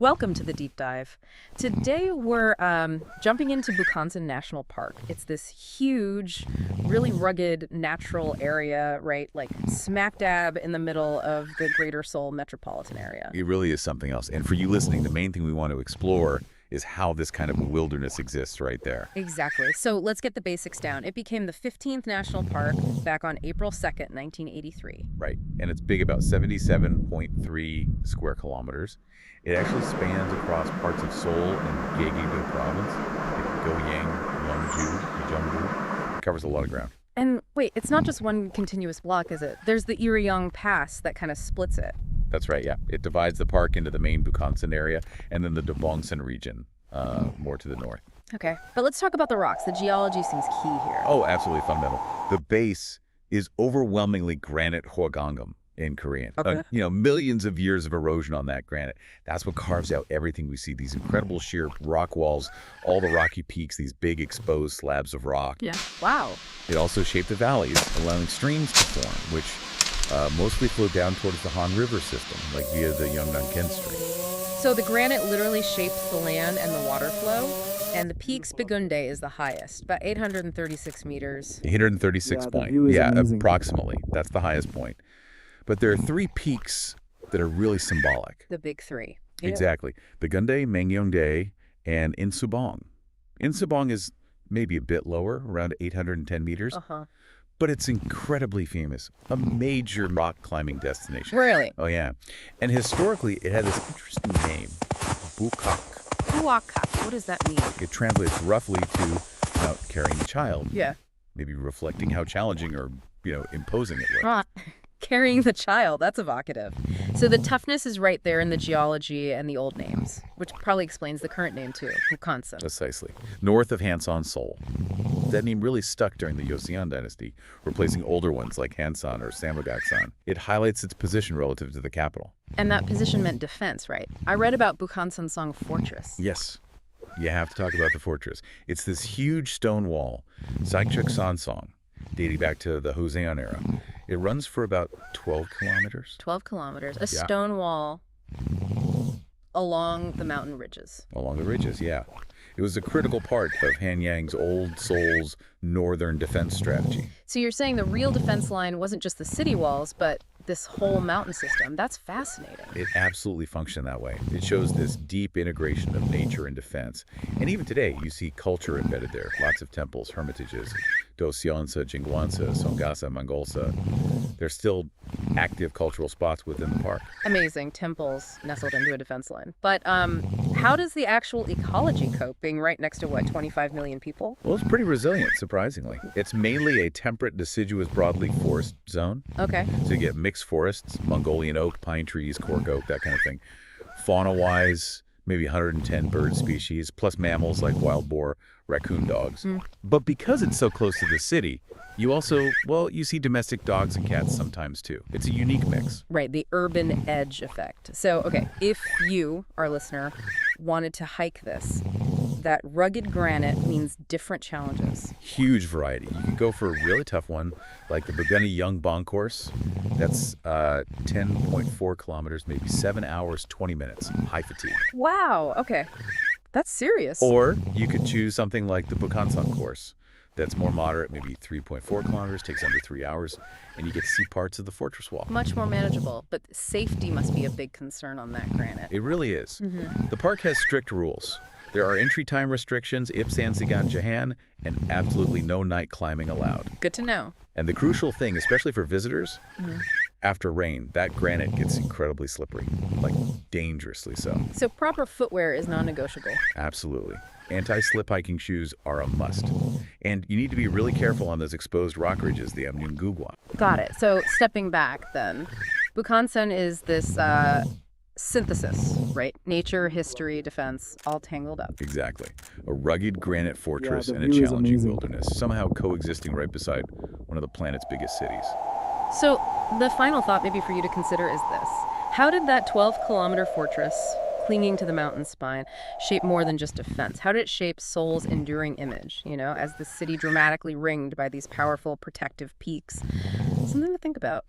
Welcome to the deep dive. Today we're jumping into Bukhansan National Park. It's this huge, really rugged natural area, right? Like smack dab in the middle of the greater Seoul metropolitan area. It really is something else. And for you listening, the main thing we want to explore is how this kind of wilderness exists right there. Exactly. So let's get the basics down. It became the 15th national park back on April 2nd, 1983. Right. And it's big, about 77.3 square kilometers. It actually spans across parts of Seoul and Gyeonggi province, like Goyang, Yeongju, Jeonbu. It covers a lot of ground. And wait, it's not just one continuous block, is it? There's the Iryong Pass that kind of splits it. That's right, yeah. It divides the park into the main Bukhansan area and then the Bukhansan region, more to the north. Okay, but let's talk about the rocks. The geology seems key here. Oh, absolutely fundamental. The base is overwhelmingly granite hwagangam in Korean. Okay. Millions of years of erosion on that granite. That's what carves out everything we see. These incredible sheer rock walls, all the rocky peaks, these big exposed slabs of rock. Yeah. Wow. It also shaped the valleys, allowing streams to form, which mostly flow down towards the Han River system, like via the Yeongnam-ken Strait. So the granite literally shapes the land and the water flow, and the peak's Bigunde is the highest, about 836 meters. 836 Yeah, the point. view is Yeah, amazing. approximately. That's the highest point. But there are three peaks that are really symbolic. The big three. Exactly. Bigunde, Mangyongdae, and Insubong. Insubong is maybe a bit lower, around 810 meters, Uh-huh. but it's incredibly famous. A major rock climbing destination. Really? Oh, yeah. And historically, it had this interesting name, Bukak. Huaka. What does that mean? It translates roughly to Mount Carrying the Child, Yeah. maybe reflecting how challenging or, imposing it was. Ah, carrying the child. That's evocative. So the toughness is right there in the geology and the old names, which probably explains the current name too, Bukhansan. Precisely. North of Hansan, Seoul. That name really stuck during the Joseon dynasty, replacing older ones like Hansan or Samogaksan. It highlights its position relative to the capital. And that position meant defense, right? I read about Bukhansan's song Fortress. Yes, you have to talk about the fortress. It's this huge stone wall, Saikchuk Sansong, dating back to the Joseon era. It runs for about 12 kilometers 12 kilometers, a Yeah. stone wall along the mountain ridges. along the ridges, yeah. It was a critical part of Hanyang's old Seoul's northern defense strategy. So you're saying the real defense line wasn't just the city walls, but this whole mountain system. That's fascinating. It absolutely functioned that way. It shows this deep integration of nature and defense. And even today, you see culture embedded there. Lots of temples, hermitages, Doseonsa, Jingwansa, Songgasa, Mangolsa. There's still active cultural spots within the park. Amazing. Temples nestled into a defense line. But how does the actual ecology cope being right next to, 25 million people? Well, it's pretty resilient, surprisingly. It's mainly a temperate deciduous broadleaf forest zone. Okay. So you get mixed forests, Mongolian oak, pine trees, cork oak, that kind of thing. Fauna-wise, maybe 110 bird species, plus mammals like wild boar, raccoon dogs. But because it's so close to the city, you also, you see domestic dogs and cats sometimes too. It's a unique mix. Right, the urban edge effect. So, okay, if you, our listener, wanted to hike this, that rugged granite means different challenges. Huge variety. You can go for a really tough one, like the Buguni Yeongbong course. That's 10.4 kilometers, maybe 7 hours, 20 minutes. High fatigue. Wow, okay. That's serious. Or you could choose something like the Bukhansan course. That's more moderate, maybe 3.4 kilometers, takes under 3 hours, and you get to see parts of the fortress wall. Much more manageable, but safety must be a big concern on that granite. It really is. The park has strict rules. There are entry time restrictions, Ipsan Sigan Jahan, and absolutely no night climbing allowed. Good to know. And the crucial thing, especially for visitors, after rain, that granite gets incredibly slippery, like dangerously so. So proper footwear is non-negotiable. Absolutely. Anti-slip hiking shoes are a must. And you need to be really careful on those exposed rock ridges, the Amnyeong-gugwa. Got it. So stepping back then, Bukhansan is this synthesis, right? Nature, history, defense, all tangled up. Exactly. A rugged granite fortress the and a view is challenging amazing. wilderness, somehow coexisting right beside one of the planet's biggest cities. So the final thought maybe for you to consider is this. How did that 12-kilometer fortress, clinging to the mountain spine, shape more than just defense? How did it shape Seoul's enduring image, as the city dramatically ringed by these powerful protective peaks? Something to think about.